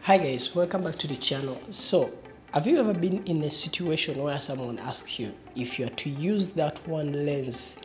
Hi guys, welcome back to the channel. So, have you ever been in a situation where someone asks you if you are to use that one lens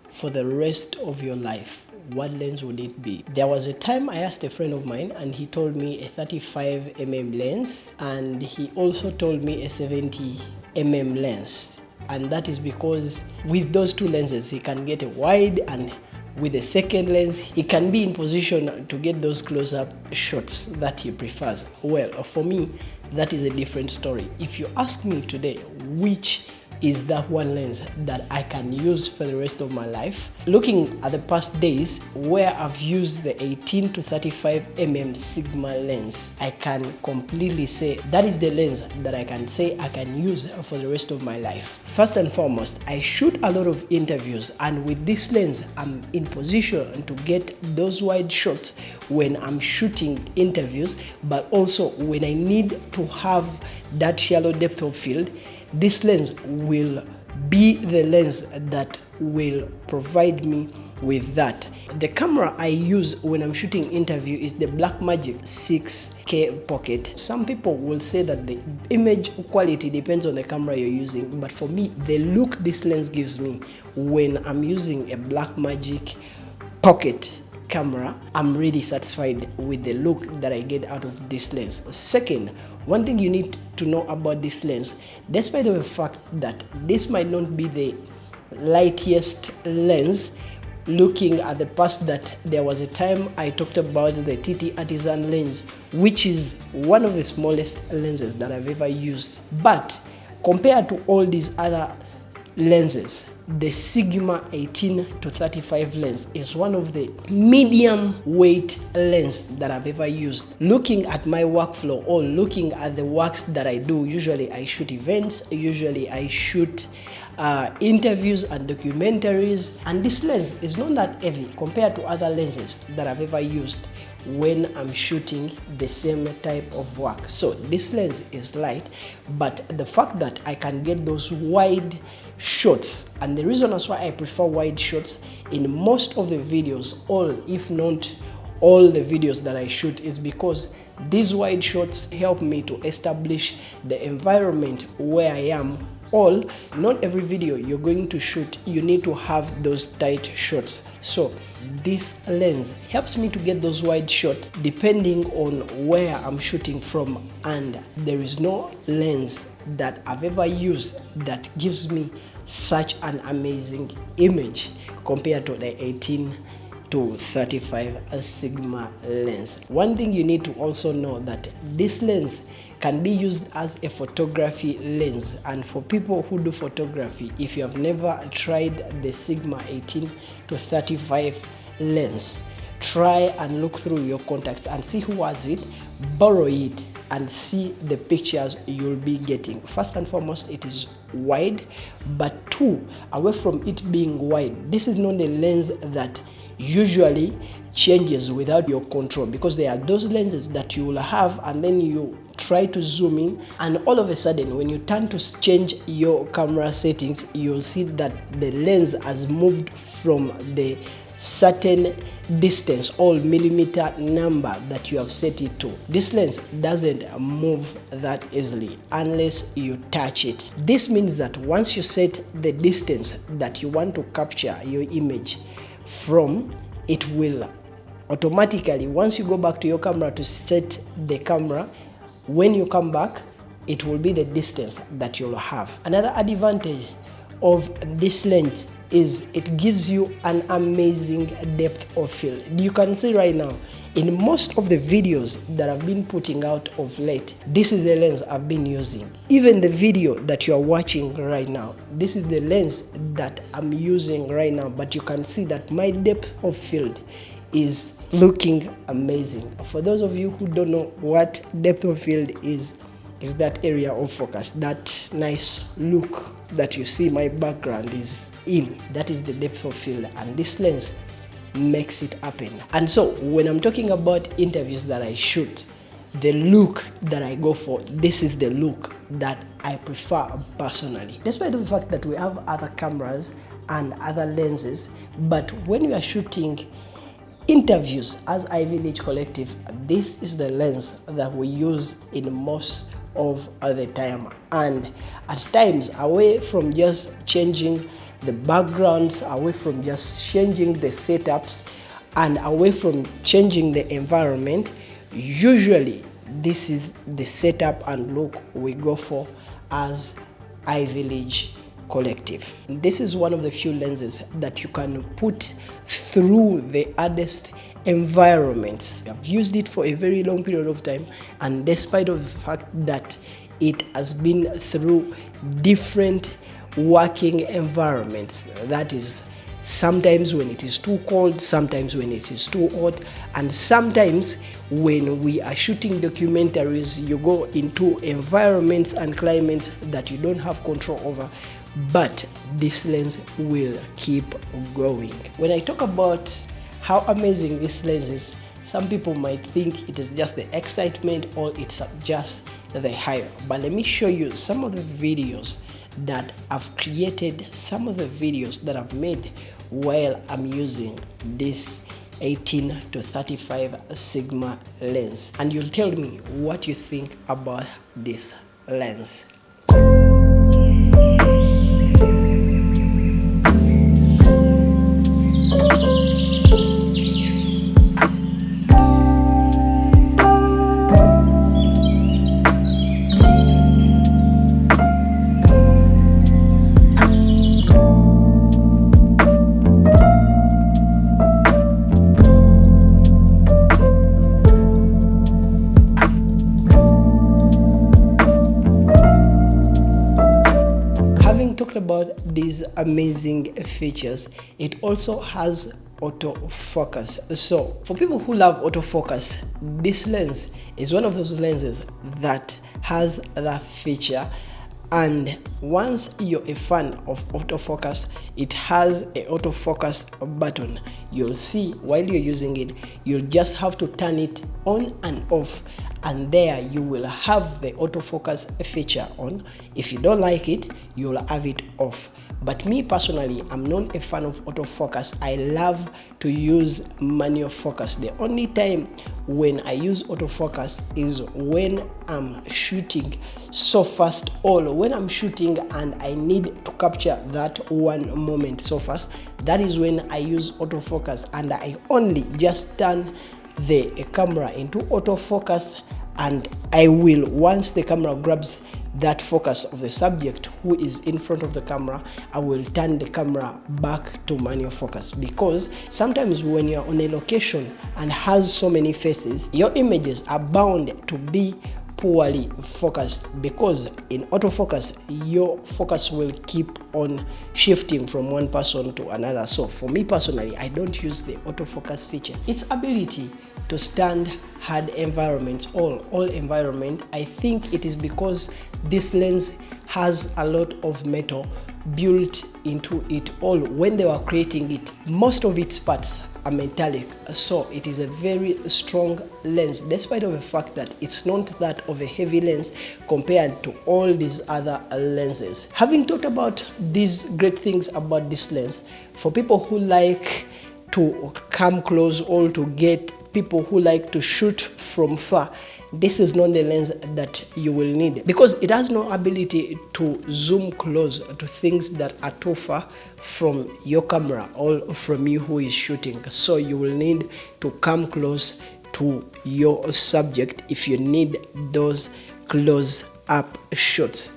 for the rest of your life, what lens would it be? There was a time I asked a friend of mine and he told me a 35mm lens, and he also told me a 70mm lens. And that is because with those two lenses he can get a wide, and with the second lens he can be in position to get those close-up shots that he prefers. Well, for me, that is a different story. If you ask me today which is that one lens that I can use for the rest of my life, looking at the past days where I've used the 18 to 35mm Sigma lens, I can completely say that is the lens that I can say I can use for the rest of my life. First and foremost, I shoot a lot of interviews, and with this lens I'm in position to get those wide shots when I'm shooting interviews, but also when I need to have that shallow depth of field. This lens will be the lens that will provide me with that. The camera I use when I'm shooting interview is the Blackmagic 6K Pocket. Some people will say that the image quality depends on the camera you're using, but for me, the look this lens gives me when I'm using a Blackmagic Pocket camera, I'm really satisfied with the look that I get out of this lens. Second, one thing you need to know about this lens, despite the fact that this might not be the lightest lens, looking at the past that there was a time I talked about the TT Artisan lens, which is one of the smallest lenses that I've ever used. But compared to all these other lenses, the Sigma 18 to 35 lens is one of the medium weight lens that I've ever used. Looking at my workflow or looking at the works that I do, usually I shoot events, usually I shoot interviews and documentaries, and this lens is not that heavy compared to other lenses that I've ever used when I'm shooting the same type of work. So this lens is light, but the fact that I can get those wide shots, and the reason that's why I prefer wide shots in most of the videos, all if not all the videos that I shoot, is because these wide shots help me to establish the environment where I am. All, not every video you're going to shoot you need to have those tight shots. So this lens helps me to get those wide shots depending on where I'm shooting from, and there is no lens that I've ever used that gives me such an amazing image compared to the 18 to 35 Sigma lens. One thing you need to also know that this lens can be used as a photography lens, and for people who do photography, if you have never tried the Sigma 18 to 35 lens, try and look through your contacts and see who has it, borrow it, and see the pictures you'll be getting. First and foremost, it is wide, but two, away from it being wide, this is not a lens that usually changes without your control, because there are those lenses that you will have and then you try to zoom in, and all of a sudden when you turn to change your camera settings, you'll see that the lens has moved from the certain distance or millimeter number that you have set it to. This lens doesn't move that easily unless you touch it. This means that once you set the distance that you want to capture your image from, it will automatically, once you go back to your camera to set the camera, when you come back, it will be the distance that you'll have. Another advantage of this lens is it gives you an amazing depth of field. You can see right now in most of the videos that I've been putting out of late, this is the lens I've been using. Even the video that you are watching right now, this is the lens that I'm using right now, but you can see that my depth of field is looking amazing. For those of you who don't know what depth of field is that area of focus, that nice look that you see my background is in. That is the depth of field, and this lens makes it happen. And so when I'm talking about interviews that I shoot, the look that I go for, this is the look that I prefer personally. Despite the fact that we have other cameras and other lenses, but when we are shooting interviews as Ivy League Collective, this is the lens that we use in most of the time. And at times, away from just changing the backgrounds, away from just changing the setups, and away from changing the environment, usually this is the setup and look we go for as Ivy League Collective. This is one of the few lenses that you can put through the hardest environments. I've used it for a very long period of time, and despite of the fact that it has been through different working environments, that is sometimes when it is too cold, sometimes when it is too hot, and sometimes when we are shooting documentaries, you go into environments and climates that you don't have control over, but this lens will keep going. When I talk about how amazing this lens is, some people might think it is just the excitement or it's just the hype. But let me show you some of the videos that I've created, some of the videos that I've made while I'm using this 18 to 35 Sigma lens. And you'll tell me what you think about this lens. Talked about these amazing features, it also has autofocus. So for people who love autofocus, this lens is one of those lenses that has that feature. And once you're a fan of autofocus, it has a autofocus button. You'll see while you're using it, you'll just have to turn it on and off, and there you will have the autofocus feature on. If you don't like it, you'll have it off. But me personally, I'm not a fan of autofocus. I love to use manual focus. The only time when I use autofocus is when I'm shooting so fast, or when I'm shooting and I need to capture that one moment so fast. That is when I use autofocus, and I only just turn the camera into autofocus, and I will, once the camera grabs that focus of the subject who is in front of the camera, I will turn the camera back to manual focus. Because sometimes when you're on a location and has so many faces, your images are bound to be poorly focused, because in autofocus your focus will keep on shifting from one person to another. So for me personally, I don't use the autofocus feature. Its ability to stand hard environments, all environment, I think it is because this lens has a lot of metal built into it. All when they were creating it, most of its parts are metallic, so it is a very strong lens, despite of the fact that it's not that of a heavy lens compared to all these other lenses. Having talked about these great things about this lens, for people who like to come close or to get people who like to shoot from far, this is not the lens that you will need, because it has no ability to zoom close to things that are too far from your camera or from you who is shooting. So you will need to come close to your subject if you need those close up shots.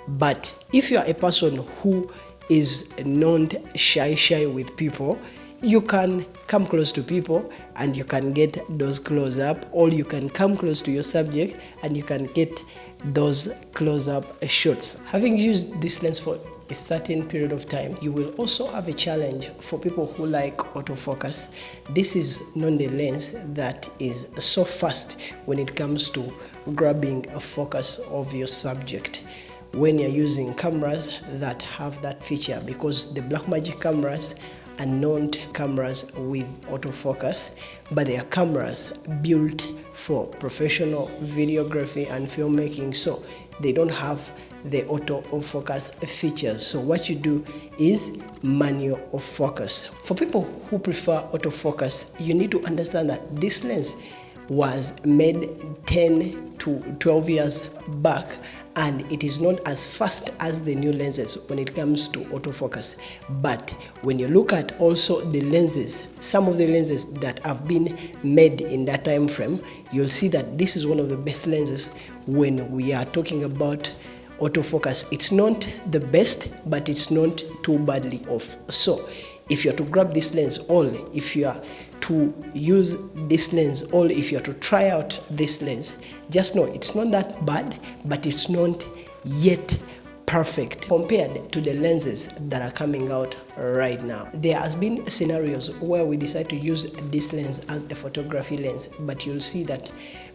But if you are a person who is not shy with people. You can come close to people and you can get those close up, or you can come close to your subject and you can get those close up shots. Having used this lens for a certain period of time, you will also have a challenge for people who like autofocus. This is not the lens that is so fast when it comes to grabbing a focus of your subject when you're using cameras that have that feature, because the Blackmagic cameras are not cameras with autofocus, but they are cameras built for professional videography and filmmaking, so they don't have the autofocus features. So what you do is manual focus. For people who prefer autofocus, you need to understand that this lens was made 10 to 12 years back, and it is not as fast as the new lenses when it comes to autofocus. But when you look at also the lenses, some of the lenses that have been made in that time frame, you'll see that this is one of the best lenses when we are talking about autofocus. It's not the best, but it's not too badly off. So if you're to grab this lens, or if you are to use this lens, or if you're to try out this lens, just know it's not that bad, but it's not yet perfect compared to the lenses that are coming out right now. There has been scenarios where we decide to use this lens as a photography lens, but you'll see that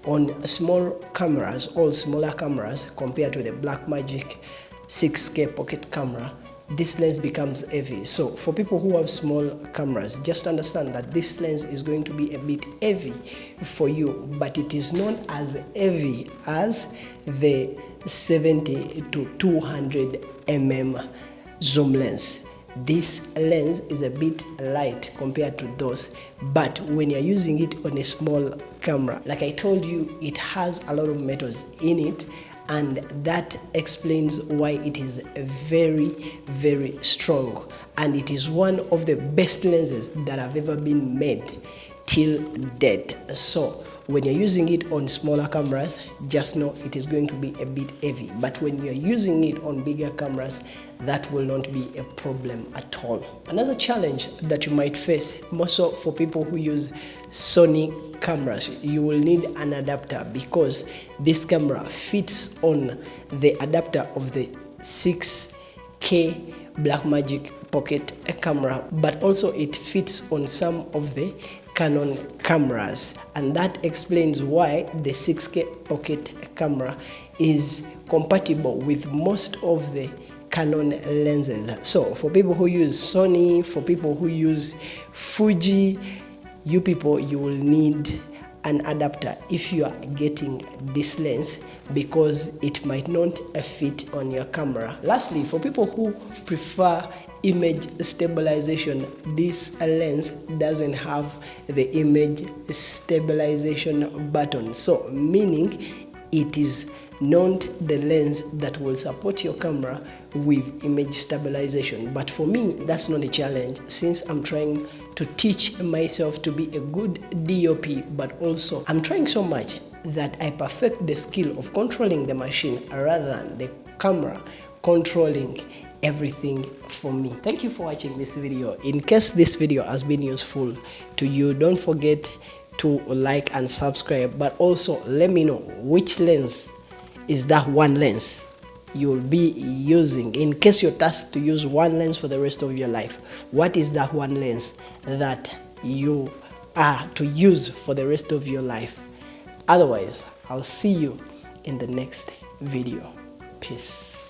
on small cameras, or smaller cameras, compared to the Blackmagic 6K pocket camera, this lens becomes heavy. So for people who have small cameras, just understand that this lens is going to be a bit heavy for you, but it is not as heavy as the 70 to 200 mm zoom lens. This lens is a bit light compared to those, but when you're using it on a small camera, like I told you, it has a lot of metals in it, and that explains why it is very strong, and it is one of the best lenses that have ever been made till date. So when you're using it on smaller cameras, just know it is going to be a bit heavy, but when you're using it on bigger cameras, that will not be a problem at all. Another challenge that you might face, more so for people who use Sony cameras, you will need an adapter, because this camera fits on the adapter of the 6K Blackmagic pocket camera, but also it fits on some of the Canon cameras, and that explains why the 6K pocket camera is compatible with most of the Canon lenses. So for people who use Sony, for people who use Fuji, you people, you will need an adapter if you are getting this lens, because it might not fit on your camera. Lastly, for people who prefer image stabilization, this lens doesn't have the image stabilization button, so meaning it is not the lens that will support your camera with image stabilization. But for me, that's not a challenge, since I'm trying to teach myself to be a good DOP, but also I'm trying so much that I perfect the skill of controlling the machine rather than the camera controlling everything for me. Thank you for watching this video. In case this video has been useful to you, don't forget to like and subscribe, but also let me know which lens is that one lens you'll be using. In case you're tasked to use one lens for the rest of your life, what is that one lens that you are to use for the rest of your life? Otherwise, I'll see you in the next video. Peace.